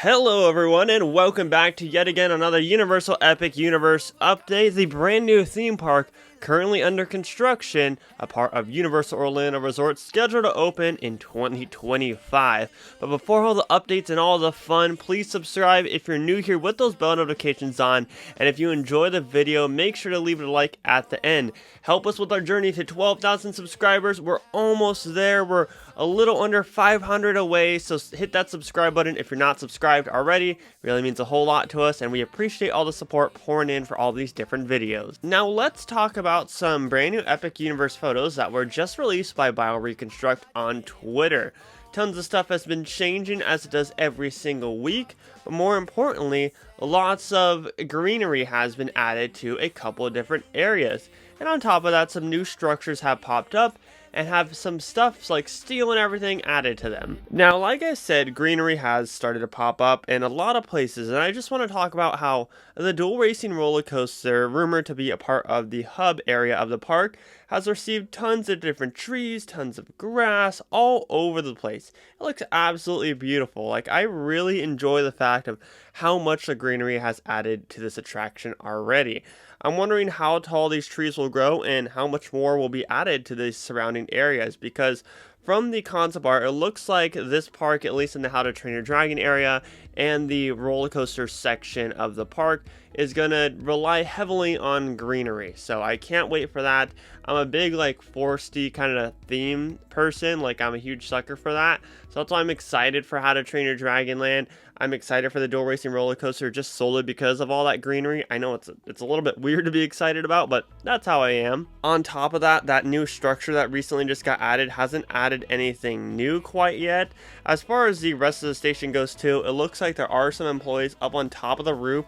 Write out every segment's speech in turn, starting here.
Hello everyone and welcome back to yet again another Universal Epic Universe update, the brand new theme park currently under construction, a part of Universal Orlando Resort scheduled to open in 2025. But before all the updates and all the fun, please subscribe if you're new here with those bell notifications on, and if you enjoy the video, make sure to leave it a like at the end. Help us with our journey to 12,000 subscribers. We're almost there. We're a little under 500 away, so hit that subscribe button if you're not subscribed already. It really means a whole lot to us, and we appreciate all the support pouring in for all these different videos. Now let's talk about some brand new Epic Universe photos that were just released by BioReconstruct on Twitter. Tons of stuff has been changing as it does every single week, but more importantly, lots of greenery has been added to a couple of different areas. And on top of that, some new structures have popped up and have some stuff like steel and everything added to them. Now, like I said, greenery has started to pop up in a lot of places, and I just want to talk about how the dual racing roller coaster, rumored to be a part of the hub area of the park, has received tons of different trees, tons of grass, all over the place. It looks absolutely beautiful. Like, I really enjoy the fact of how much the greenery has added to this attraction already. I'm wondering how tall these trees will grow and how much more will be added to the surrounding areas, because from the concept art, it looks like this park, at least in the How to Train Your Dragon area and the roller coaster section of the park, is going to rely heavily on greenery. So I can't wait for that. I'm a big like foresty kind of theme person. Like, I'm a huge sucker for that. So that's why I'm excited for How to Train Your Dragon Land. I'm excited for the dual racing roller coaster just solely because of all that greenery. I know it's a little bit weird to be excited about, but that's how I am. On top of that, that new structure that recently just got added hasn't added anything new quite yet. As far as the rest of the station goes too, it looks like there are some employees up on top of the roof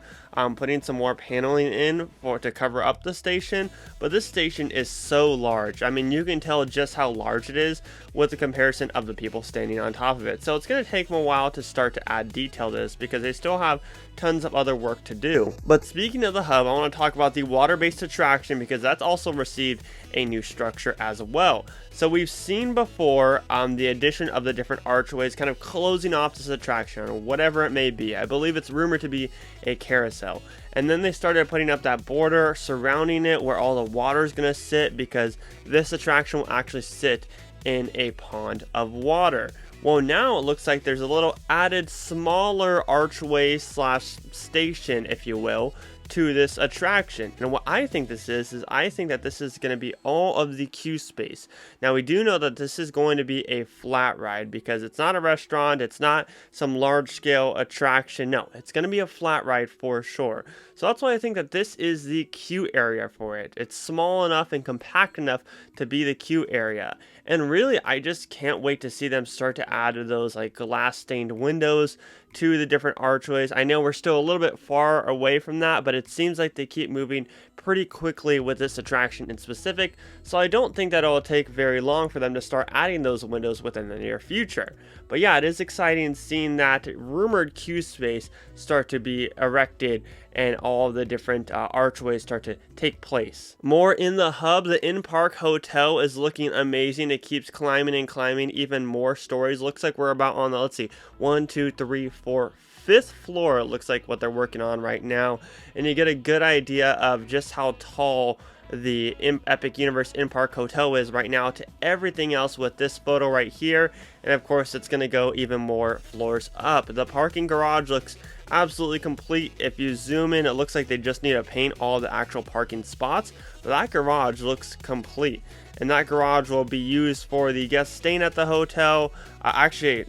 putting some more paneling in to cover up the station, but this station is so large. I mean, you can tell just how large it is with the comparison of the people standing on top of it. So it's going to take them a while to start to add detail to this, because they still have tons of other work to do. But speaking of the hub, I want to talk about the water-based attraction, because that's also received a new structure as well. So we've seen before the addition of the different archways kind of closing off this attraction, or whatever it may be. I believe it's rumored to be a carousel. And then they started putting up that border surrounding it where all the water is going to sit, because this attraction will actually sit in a pond of water. Well, now it looks like there's a little added smaller archway slash station, if you will, to this attraction. And what I think this is I think that this is going to be all of the queue space. Now, we do know that this is going to be a flat ride, because it's not a restaurant, it's not some large scale attraction. No, it's going to be a flat ride for sure. So that's why I think that this is the queue area for it. It's small enough and compact enough to be the queue area. And really, I just can't wait to see them start to add those like glass stained windows to the different archways. I know we're still a little bit far away from that, but it seems like they keep moving pretty quickly with this attraction in specific. So I don't think that it'll take very long for them to start adding those windows within the near future. But yeah, it is exciting seeing that rumored queue space start to be erected and all the different archways start to take place. More in the hub, the in-park hotel is looking amazing. It keeps climbing and climbing even more stories. Looks like we're about on the, let's see, 1, 2, 3, 4, 5th floor. It looks like what they're working on right now. And you get a good idea of just how tall the Epic Universe in-park hotel is right now to everything else with this photo right here. And of course, it's going to go even more floors up. The parking garage looks absolutely complete. If you zoom in, it looks like they just need to paint all the actual parking spots, but that garage looks complete. And that garage will be used for the guests staying at the hotel. Actually,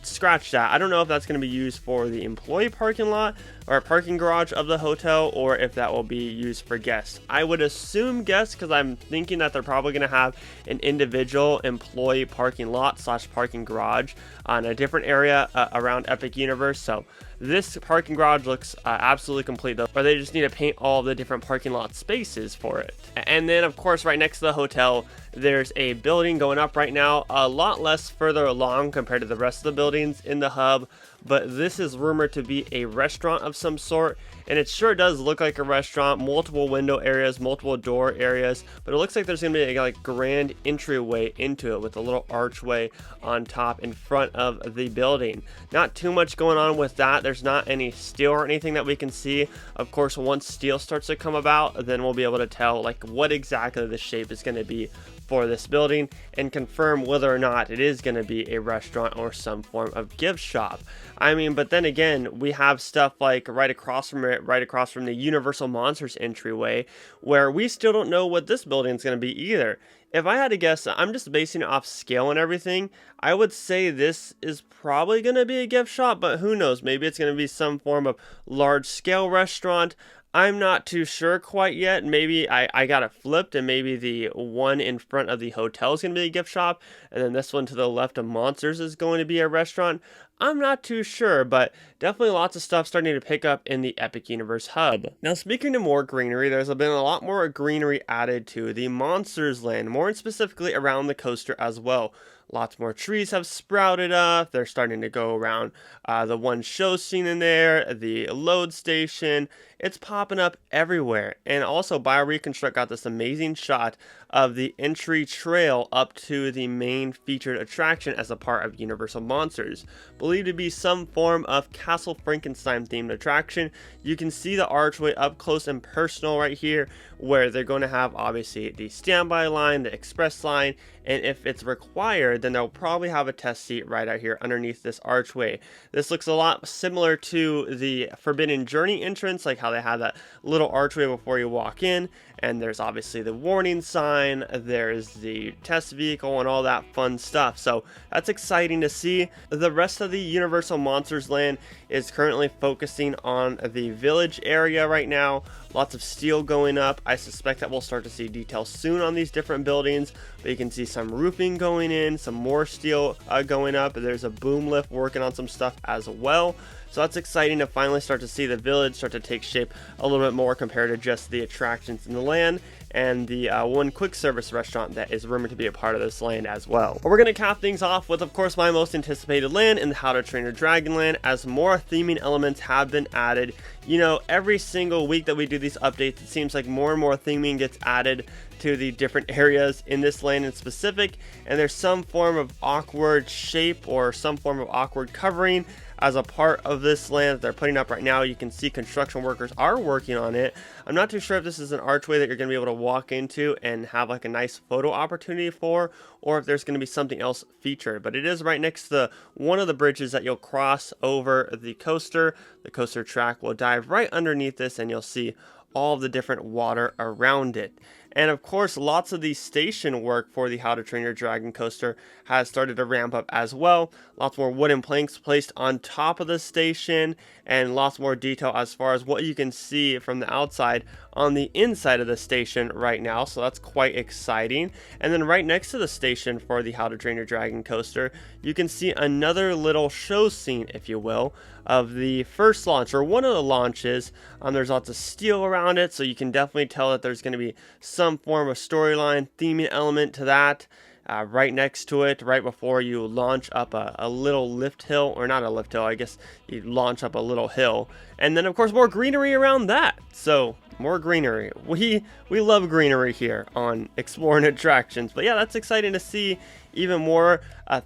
scratch that. I don't know if that's going to be used for the employee parking lot or parking garage of the hotel, or if that will be used for guests. I would assume guests, because I'm thinking that they're probably going to have an individual employee parking lot slash parking garage on a different area around Epic Universe. So this parking garage looks absolutely complete, though, or they just need to paint all the different parking lot spaces for it. And then, of course, right next to the hotel, there's a building going up right now, a lot less further along compared to the rest of the buildings in the hub, but this is rumored to be a restaurant of some sort, and it sure does look like a restaurant. Multiple window areas, multiple door areas, but it looks like there's gonna be a like grand entryway into it with a little archway on top in front of the building. Not too much going on with that. There's not any steel or anything that we can see. Of course, once steel starts to come about, then we'll be able to tell like what exactly the shape is going to be for this building and confirm whether or not it is going to be a restaurant or some form of gift shop. I mean, but then again, we have stuff like right across from it, right across from the Universal Monsters entryway, where we still don't know what this building is going to be either. If I had to guess, I'm just basing it off scale and everything, I would say this is probably going to be a gift shop, but who knows? Maybe it's going to be some form of large scale restaurant. I'm not too sure quite yet. Maybe I got it flipped, and maybe the one in front of the hotel is going to be a gift shop, and then this one to the left of Monsters is going to be a restaurant. I'm not too sure, but definitely lots of stuff starting to pick up in the Epic Universe hub. Now, speaking of more greenery, there's been a lot more greenery added to the Monsters land, more specifically around the coaster as well. Lots more trees have sprouted up. They're starting to go around the one show scene in there, the load station. It's popping up everywhere. And also, BioReconstruct got this amazing shot of the entry trail up to the main featured attraction as a part of Universal Monsters. Believed to be some form of Castle Frankenstein themed attraction. You can see the archway up close and personal right here, where they're going to have obviously the standby line, the express line, and if it's required, then they'll probably have a test seat right out here underneath this archway. This looks a lot similar to the Forbidden Journey entrance, like how they have that little archway before you walk in, and there's obviously the warning sign, there's the test vehicle and all that fun stuff. So that's exciting to see. The rest of the Universal Monsters land is currently focusing on the village area right now. Lots of steel going up. I suspect that we'll start to see details soon on these different buildings, but you can see some roofing going in, some more steel going up. There's a boom lift working on some stuff as well. So that's exciting to finally start to see the village start to take shape a little bit more compared to just the attractions in the land and the one quick service restaurant that is rumored to be a part of this land as well. But we're going to cap things off with, of course, my most anticipated land in the How to Train Your Dragon land, as more theming elements have been added. You know, every single week that we do these updates, it seems like more and more theming gets added to the different areas in this land in specific, and there's some form of awkward shape or some form of awkward covering as a part of this land that they're putting up right now. You can see construction workers are working on it. I'm not too sure if this is an archway that you're going to be able to walk into and have like a nice photo opportunity for, or if there's going to be something else featured, but it is right next to one of the bridges that you'll cross over the coaster. The coaster track will dive right underneath this, and you'll see all of the different water around it. And of course, lots of the station work for the How to Train Your Dragon coaster has started to ramp up as well. Lots more wooden planks placed on top of the station, and lots more detail as far as what you can see from the outside on the inside of the station right now. So that's quite exciting. And then right next to the station for the How to Train Your Dragon coaster, you can see another little show scene, if you will, of the first launch, or one of the launches. There's lots of steel around it, so you can definitely tell that there's going to be some form of storyline theming element to that. Right next to it, right before you launch up a little lift hill, or not a lift hill, I guess you launch up a little hill, and then of course more greenery around that. So more greenery. We love greenery here on Exploring Attractions. But yeah, that's exciting to see even more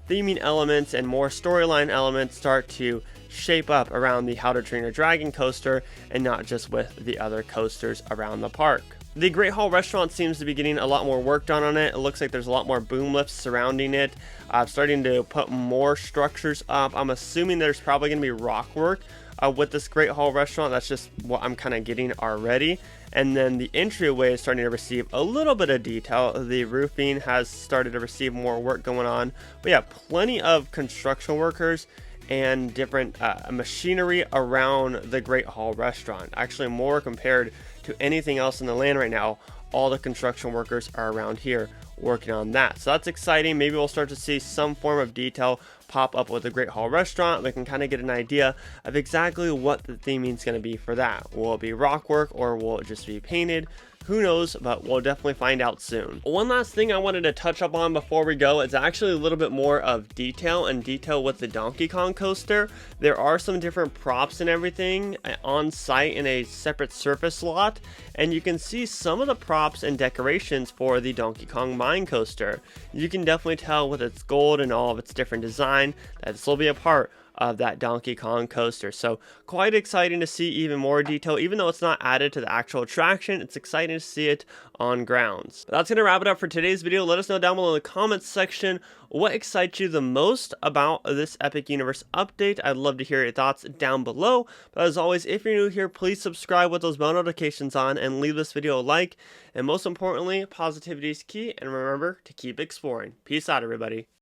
theming elements and more storyline elements start to shape up around the How to Train Your Dragon coaster, and not just with the other coasters around the park. The Great Hall restaurant seems to be getting a lot more work done on it. It looks like there's a lot more boom lifts surrounding it. Starting to put more structures up. I'm assuming there's probably going to be rock work with this Great Hall restaurant. That's just what I'm kind of getting already. And then the entryway is starting to receive a little bit of detail. The roofing has started to receive more work going on. But yeah, plenty of construction workers and different machinery around the Great Hall restaurant. Actually more compared to anything else in the land right now. All the construction workers are around here working on that. So that's exciting. Maybe we'll start to see some form of detail pop up with a Great Hall restaurant. We can kind of get an idea of exactly what the theming is going to be for that. Will it be rock work or will it just be painted? Who knows, but we'll definitely find out soon. One last thing I wanted to touch up on before we go is actually a little bit more of detail with the Donkey Kong coaster. There are some different props and everything on site in a separate surface lot, and you can see some of the props and decorations for the Donkey Kong mine coaster. You can definitely tell with its gold and all of its different design that this will be a part of that Donkey Kong coaster. So quite exciting to see even more detail. Even though it's not added to the actual attraction, it's exciting to see it on grounds. But that's going to wrap it up for today's video. Let us know down below in the comments section what excites you the most about this Epic Universe update. I'd love to hear your thoughts down below. But as always, if you're new here, please subscribe with those bell notifications on and leave this video a like. And most importantly, positivity is key, and remember to keep exploring. Peace out, everybody.